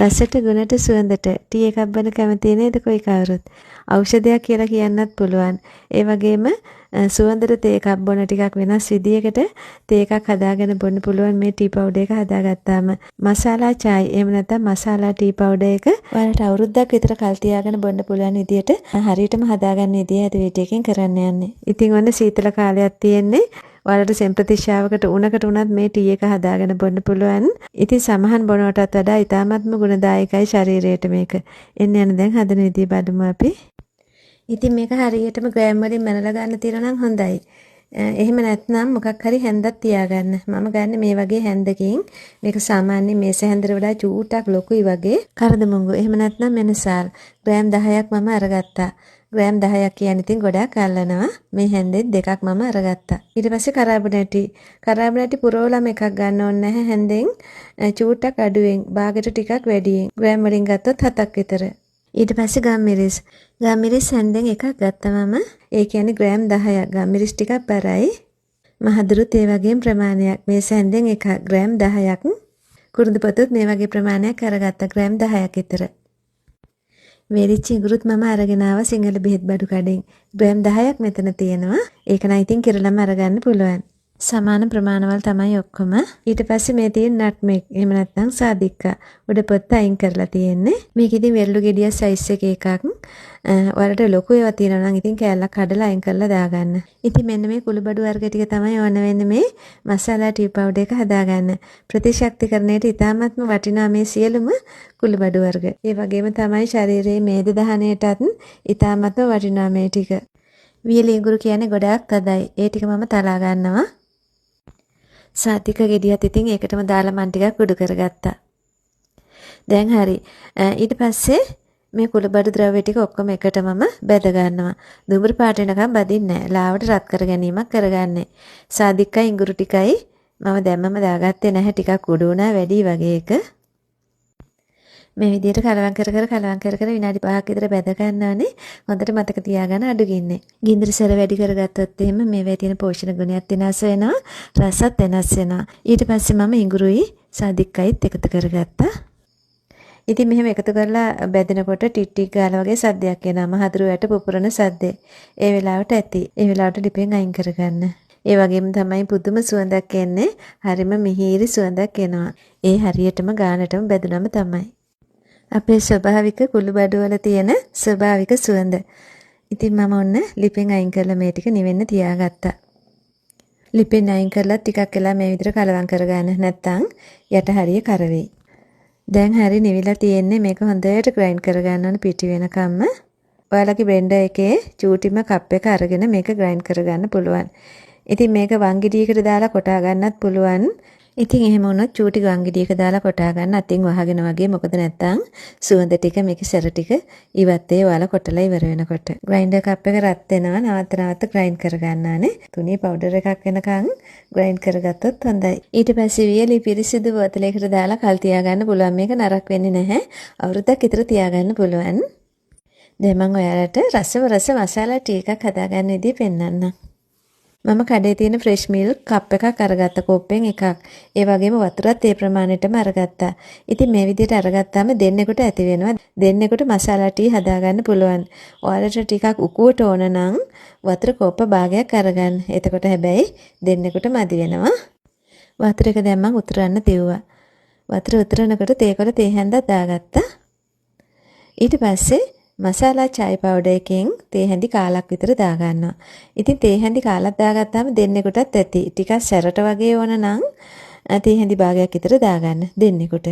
රසට ගුණට සුවඳට T එකක් බොන කැමති නේද කොයි කවුරුත්? ඖෂධයක් කියලා කියන්නත් පුළුවන්. ඒ වගේම සුවඳට තේ එකක් බොන ටිකක් වෙනස් විදියකට තේ එකක් හදාගෙන බොන්න පුළුවන් මේ ටී පවුඩර් එක හදාගත්තාම. මසාලා චායි එහෙම නැත්නම් මසාලා ටී පවුඩර් එක ඔයාලට අවුරුද්දක් විතර කල් තියාගෙන බොන්න පුළුවන් විදියට හරියටම හදාගන්න විදිය අද වීඩියෝ එකෙන් කරන්න යන්නේ. ඉතින් ඔන්න සීතල කාලයක් තියෙන්නේ. ඔයාලට සෙම්ප්‍රතිශ්‍යාවකට උණකට උනත් මේ ටී එක හදාගෙන බොන්න පුළුවන්. ඉතින් සමහන් බොනවටත් වඩා ඊටාත්ම ගුණදායකයි ශරීරයට මේක. එන්න යන දැන් හදන විදිය බලමු අපි. ඉතින් මේක හරියටම ග්‍රෑම් වලින් මනලා ගන්න තියෙනවා නම් හොඳයි. එහෙම නැත්නම් මොකක් හරි හැන්දක් තියාගන්න. මම ගන්න මේ වගේ හැන්දකින්. මේක සාමාන්‍ය මේස හැන්දට වඩා චූටක් ලොකුයි වගේ. කරදමුංගු. එහෙම නැත්නම් මෙනසාල්. ග්‍රෑම් 10ක් මම අරගත්තා. ග්‍රෑම් 10ක් කියන්නේ ඉතින් ගොඩාක් අල්ලනවා. මේ හැන්දෙත් දෙකක් මම අරගත්තා. ඊට පස්සේ කරාබනැටි. කරාබනැටි පුරවලම එකක් ගන්න ඕනේ නැහැ හැන්දෙන්. චූටක් අඩුවෙන්, බාගෙට ටිකක් වැඩියෙන්. ග්‍රෑම් වලින් ගත්තොත් 7ක් විතර. ඊට පස්සේ ගම්මිරිස්. ගම්මිරිස් හැන්දෙන් එකක් ගත්තමම ඒ කියන්නේ ග්‍රෑම් 10ක්. ගම්මිරිස් ටිකක් බරයි. මහදුරුත් ඒ වගේම ප්‍රමාණයක්. මේ හැන්දෙන් එකක් ග්‍රෑම් 10ක්. කුරුඳුපතත් මේ වගේ ප්‍රමාණයක් අරගත්තා. ග්‍රෑම් 10ක් විතර. වෙරිච්ච ඉඟුරුත් මම අරගෙන ආවා සිංහල බෙහෙත් බඩු කඩෙන්. ග්‍රෑම් 10ක් මෙතන තියෙනවා. ඒක නම් ඉතින් කිරලම අරගන්න පුළුවන්. සමාන ප්‍රමාණවල තමයි ඔක්කොම. ඊට පස්සේ මේ තියෙන නට්මෙක්. එහෙම නැත්නම් සාදික්කා. උඩ පොත්ත අයින් කරලා තියෙන්නේ. මේක ඉතින් වෙරළු ගෙඩිය සයිස් එකක්. ඔයාලට ලොකු ඒවා තියෙනවා නම් ඉතින් කෑල්ලක් කඩලා අයින් කරලා දාගන්න. ඉතින් මෙන්න මේ කුළුබඩු වර්ග ටික තමයි ඕන වෙන්නේ මේ මසාලා ටී පවුඩර් එක හදාගන්න. ප්‍රතිශක්තිකරණයට ඉතාමත්ම වටිනා මේ සියලුම කුළුබඩු වර්ග. ඒ වගේම තමයි ශරීරයේ මේද දහනයටත් ඉතාමත්ම වටිනා මේ ටික. වියලි ඉඟුරු කියන්නේ ගොඩාක් තදයි. ඒ ටික මම තලා ගන්නවා. සාතික ගෙඩියත් ඉතින් ඒකටම දාලා මන් ටිකක් උඩු කරගත්තා. දැන් හරි. ඊට පස්සේ මේ කුළුබඩු ද්‍රව්‍ය ටික ඔක්කොම එකටමම බැද ගන්නවා. දුඹුරු පාට වෙනකම් බදින්නේ නැහැ. ලාවට රත් කර ගැනීමක් කරගන්නේ. සාදික්කයි ඉඟුරු ටිකයි මම දැම්මම දාගත්තේ නැහැ. ටිකක් උඩු වුණා වැඩි වගේ එක. මේ විදිහට කලවම් කර විනාඩි 5ක් විතර බැද ගන්නවානේ. හොඳට මතක තියාගන්න අඩු ගින්නේ. ගින්දර සැර වැඩි කරගත්තොත් එහෙම මේවේ තියෙන පෝෂණ ගුණයත් වෙනස් වෙනවා. රසත් වෙනස් වෙනවා. ඊට පස්සේ මම ඉඟුරුයි සාදික්කයිත් එකතු කරගත්තා. ඉතින් මෙහෙම එකතු කරලා බැදෙනකොට ටික් ටික් ගාලා වගේ සද්දයක් එනවා. මහදුරු යට පුපුරන සද්දේ. ඒ වෙලාවට ඇති. ඒ වෙලාවට ලිපෙන් අයින් කරගන්න. ඒ වගේම තමයි පුදුම සුවඳක් එන්නේ. හරිම මිහිරි සුවඳක් එනවා. ඒ හරියටම ගානටම බැදුනම තමයි. අපේ ස්වභාවික කුළුබඩු වල තියෙන ස්වභාවික සුවඳ. ඉතින් මම ඔන්න ලිපෙන් අයින් කරලා මේ ටික නිවෙන්න තියාගත්තා. ලිපෙන් අයින් කරලා ටිකක් වෙලා මේ විදිහට කලවම් කරගන්න. නැත්තම් යට හරිය කර වෙයි. දැන් හරි නිවිලා තියෙන්නේ. මේක හොඳට ග්‍රයින්ඩ් කරගන්න ඕන පිටි වෙනකම්ම. ඔයාලගේ බ්ලෙන්ඩර් එකේ චූටිම කප් එක අරගෙන මේක ග්‍රයින්ඩ් කරගන්න පුළුවන්. ඉතින් මේක වංගිඩියකට දාලා කොටා ගන්නත් පුළුවන්. ඉතින් එහෙම වුණොත් චූටි ගංගිඩියක දාලා කොටා ගන්න අතින් වහගෙන වගේ. මොකද නැත්තම් සුවඳ ටික මේකේ සැර ටික ඉවත් ඒ ඔයාලා කොටලා ඉවර වෙනකොට. ග්‍රයින්ඩර් කප් එක රත් වෙනවා. නවත්ත ග්‍රයින්ඩ් කරගන්නානේ. තුනී පවුඩර් එකක් වෙනකන් ග්‍රයින්ඩ් කරගත්තොත් හොඳයි. ඊට පස්සේ වියලි පිරිසිදු බෝතලයකට දාලා කල් තියාගන්න පුළුවන්. මේක නරක වෙන්නේ නැහැ. අවුරුද්දක් විතර තියාගන්න පුළුවන්. දැන් මම ඔයාලට රස මසාලා ටී එකක් හදාගන්න විදිහ පෙන්නන්නම්. මම කඩේ තියෙන ෆ්‍රෙෂ් මිල්ක් කප් එකක් අරගත්තා. කොප්පෙන් එකක්. ඒ වගේම වතුරත් ඒ ප්‍රමාණයටම අරගත්තා. ඉතින් මේ විදිහට අරගත්තාම දෙන්නෙකුට ඇති වෙනවා. දෙන්නෙකුට මසාලා ටී හදාගන්න පුළුවන්. ඔයාලට ටිකක් උකුවට ඕන නම් වතුර කොප්ප භාගයක් අරගන්න. එතකොට හැබැයි දෙන්නෙකුට මදි වෙනවා. වතුර එක දැන් මම උතුරන්න දෙව්වා. වතුර උතුරනකොට තේකොළ තේ හැන්දක් දාගත්තා. ඊට පස්සේ මසාලා චායි පවුඩර් එකෙන් තේ හැඳි කාලක් විතර දාගන්නවා. ඉතින් තේ හැඳි කාලක් දාගත්තාම දෙන්නෙකුටත් ඇති. ටිකක් සැරට වගේ ඕන නම් තේ හැඳි භාගයක් විතර දාගන්න දෙන්නෙකුට.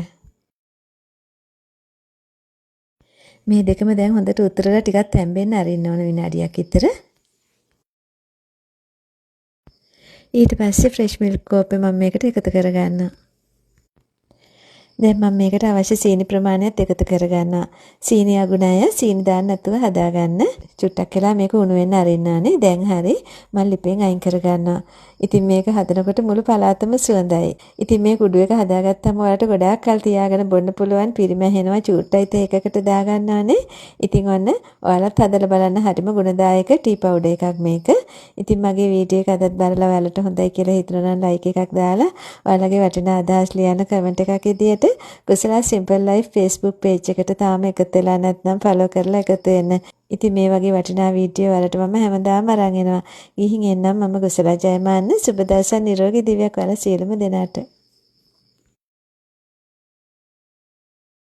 මේ දෙකම දැන් හොඳට උතුරලා ටිකක් තැම්බෙන්න අරින්න ඕන විනාඩියක් විතර. ඊට පස්සේ ෆ්‍රෙෂ් මිල්ක් කෝප්පේ මම මේකට එකතු කරගන්නවා. දැන් මම මේකට අවශ්‍ය සීනි ප්‍රමාණයත් එකතු කරගන්නවා. සීනි අගුණය සීනි දාන්න නැතුව හදාගන්න. චුට්ටක් වෙලා මේක උණු වෙන්න අරින්නානේ. දැන් හරි මම ලිපෙන් අයින් කරගන්නවා. ඉතින් මේක හදනකොට මුළු පළාතම සුවඳයි. ඉතින් මේ කුඩු එක හදාගත්තම ඔයාලට ගොඩාක් කල් තියාගෙන බොන්න පුළුවන්. පිරිමැහෙනවා චුට්ටයිත එකකට දාගන්නානේ. ඉතින් ඔන්න ඔයාලත් හදලා බලන්න. හරිම ගුණදායක ටී පවුඩර් එකක් මේක. ඉතින් මගේ වීඩියෝ එක අදත් බලලා ඔයාලට හොඳයි කියලා හිතනවා නම් ලයික් එකක් දාලා ඔයාලගේ වටිනා අදහස් ලියන්න කමෙන්ට් එකක් විදියට කුසලා සිම්පල් ලයිෆ් Facebook page එකට තාම එකතු වෙලා නැත්නම් follow කරලා එකතු වෙන්න. ඉතින් මේ වගේ වටිනා වීඩියෝ වලට මම හැමදාම අරන් එනවා. ගිහින් එන්නම් මම කුසලා ජයමාන්න. සුබ දවසක් නිරෝගී දිව්‍යයක් වල සියලුම දෙනාට.